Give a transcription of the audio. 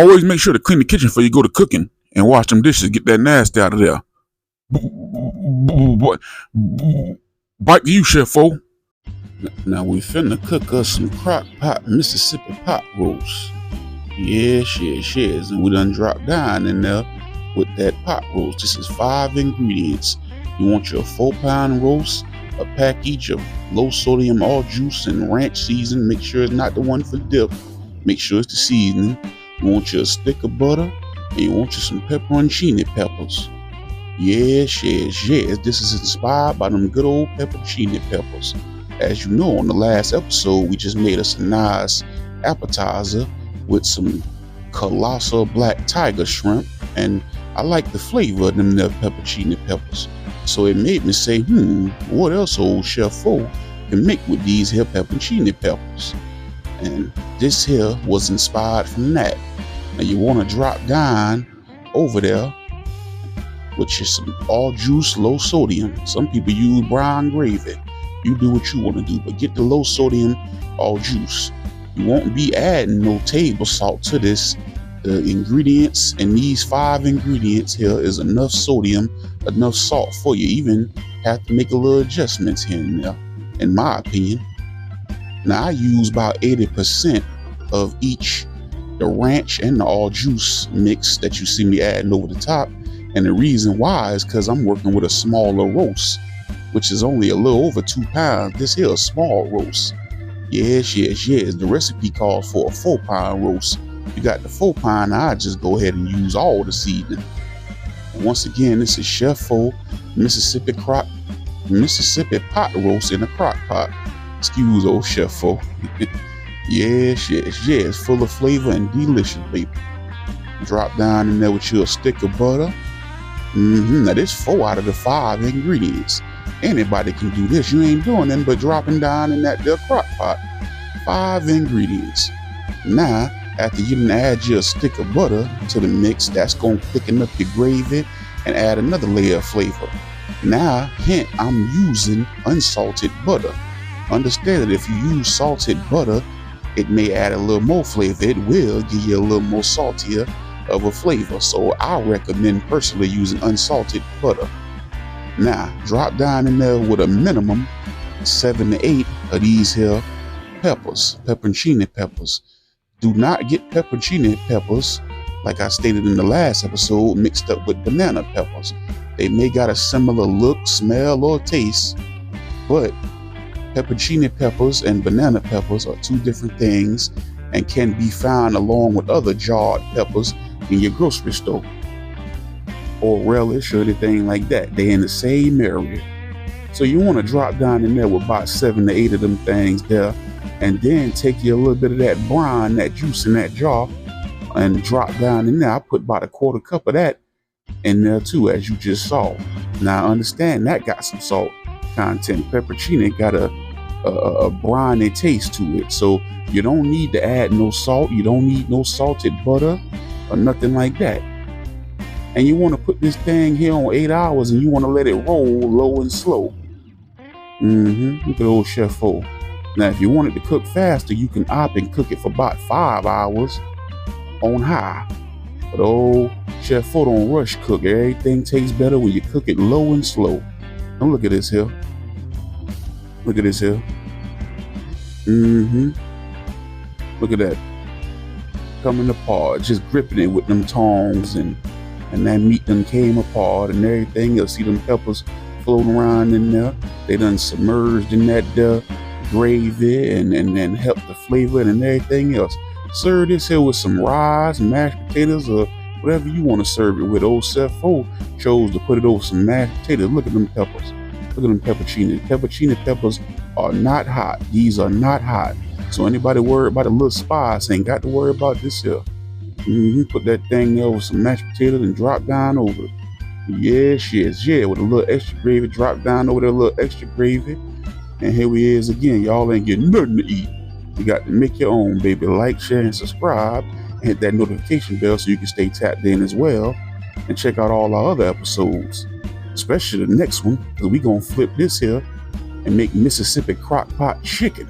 Always make sure to clean the kitchen before you go to cooking and wash them dishes. Get that nasty out of there. Bite to you, Chef-O. Now we finna cook us some crock-pot Mississippi pot roast. Yes. And we done dropped down in there with that pot roast. This is 5 ingredients. You want your 4-pound roast, a package of low sodium all juice and ranch season. Make sure it's not the one for dip. Make sure it's the seasoning. You want your stick of butter, and you want you some pepperoncini peppers. Yes. This is inspired by them good old pepperoncini peppers. As you know, on the last episode, we just made us a nice appetizer with some colossal black tiger shrimp, and I like the flavor of them there pepperoncini peppers. So it made me say, what else old Chef-O can make with these here pepperoncini peppers? And this here was inspired from that. Now you want to drop down over there with some all juice, low sodium. Some people use brown gravy. You do what you want to do, but get the low sodium all juice. You won't be adding no table salt to this. The ingredients in these 5 ingredients here is enough sodium, enough salt for you. Even have to make a little adjustments here and there, in my opinion. Now I use about 80% of each, the ranch and the all juice mix that you see me adding over the top. And the reason why is because I'm working with a smaller roast, which is only a little over 2 pounds. This here is a small roast. Yes. The recipe calls for a 4-pound roast. You got the 4-pound, I just go ahead and use all the seasoning. And once again, this is Chef-O Mississippi pot roast in a crock pot. Excuse old Chef-O. Yes. Full of flavor and delicious, baby. Drop down in there with your stick of butter. Now this 4 out of the 5 ingredients. Anybody can do this. You ain't doing nothing but dropping down in that there crock pot. 5 ingredients. Now, after you done add your stick of butter to the mix, that's going to thicken up your gravy and add another layer of flavor. Now, hint, I'm using unsalted butter. Understand that if you use salted butter, it may add a little more flavor. It will give you a little more saltier of a flavor. So I recommend personally using unsalted butter. Now, drop down in there with a minimum 7 to 8 of these here peppers, pepperoncini peppers. Do not get pepperoncini peppers, like I stated in the last episode, mixed up with banana peppers. They may got a similar look, smell, or taste, but pepperoncini peppers and banana peppers are 2 different things and can be found along with other jarred peppers in your grocery store or relish or anything like that. They're in the same area. So you want to drop down in there with about 7 to 8 of them things there, and then take you a little bit of that brine, that juice in that jar, and drop down in there. I put about a 1/4 cup of that in there too, as you just saw. Now understand that got some salt content. Pepperoncini got a briny taste to it, so you don't need to add no salt. You don't need no salted butter or nothing like that. And you want to put this thing here on 8 hours, and you want to let it roll low and slow. Look at old Chef-O. Now, if you want it to cook faster, you can opt and cook it for about 5 hours on high. But old Chef-O don't rush cook. Everything tastes better when you cook it low and slow. Now look at this here. Look at this here. Look at that. Coming apart, just gripping it with them tongs, and that meat done came apart and everything. You'll see them peppers floating around in there. They done submerged in that gravy and help the flavor and everything else. Serve this here with some rice, mashed potatoes, or whatever you want to serve it with. Old Chef-O chose to put it over some mashed potatoes. Look at them peppers. Look at them pepperoncini. Pepperoncini peppers are not hot. These are not hot. So anybody worried about a little spice ain't got to worry about this here. Put that thing there over some mashed potatoes and drop down over it. Yes. With a little extra gravy, drop down over there, a little extra gravy. And here we is again. Y'all ain't getting nothing to eat. You got to make your own, baby. Like, share, and subscribe. And hit that notification bell so you can stay tapped in as well. And check out all our other episodes. Especially the next one, because we going to flip this here and make Mississippi crock-pot chicken.